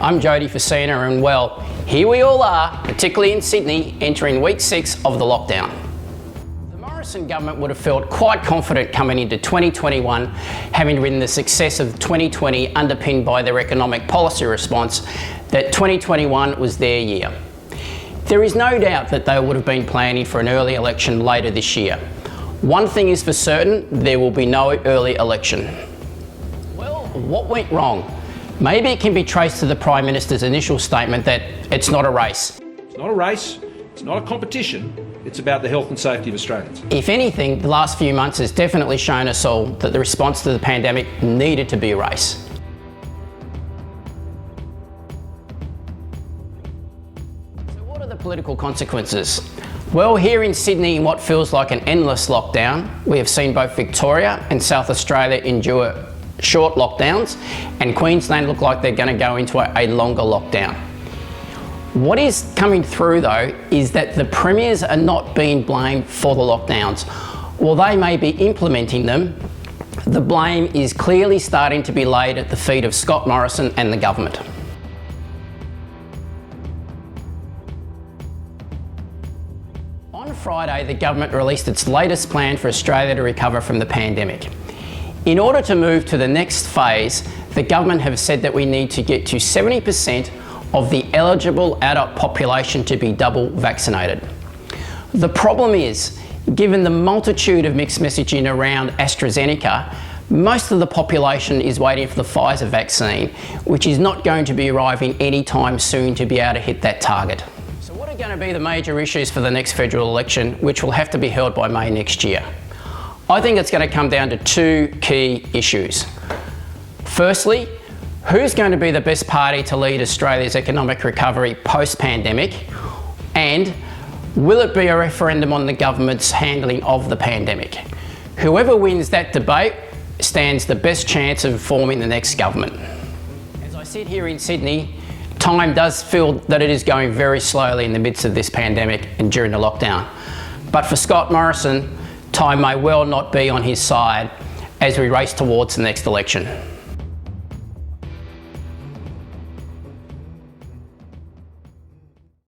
I'm Jody Facina and well, here we all are, particularly in Sydney, entering week 6 of the lockdown. The Morrison government would have felt quite confident coming into 2021, having ridden the success of 2020 underpinned by their economic policy response, that 2021 was their year. There is no doubt that they would have been planning for an early election later this year. One thing is for certain, there will be no early election. Well, what went wrong? Maybe it can be traced to the Prime Minister's initial statement that it's not a race. It's not a race, it's not a competition, it's about the health and safety of Australians. If anything, the last few months has definitely shown us all that the response to the pandemic needed to be a race. Political consequences. Well, here in Sydney, in what feels like an endless lockdown, we have seen both Victoria and South Australia endure short lockdowns, and Queensland look like they're going to go into a longer lockdown. What is coming through though is that the premiers are not being blamed for the lockdowns. While they may be implementing them, the blame is clearly starting to be laid at the feet of Scott Morrison and the government. On Friday, the government released its latest plan for Australia to recover from the pandemic. In order to move to the next phase, the government have said that we need to get to 70% of the eligible adult population to be double vaccinated. The problem is, given the multitude of mixed messaging around AstraZeneca, most of the population is waiting for the Pfizer vaccine, which is not going to be arriving anytime soon to be able to hit that target. What are going to be the major issues for the next federal election, which will have to be held by May next year? I think it's going to come down to two key issues. Firstly, who's going to be the best party to lead Australia's economic recovery post-pandemic? And will it be a referendum on the government's handling of the pandemic? Whoever wins that debate stands the best chance of forming the next government. As I sit here in Sydney, time does feel that it is going very slowly in the midst of this pandemic and during the lockdown. But for Scott Morrison, time may well not be on his side as we race towards the next election.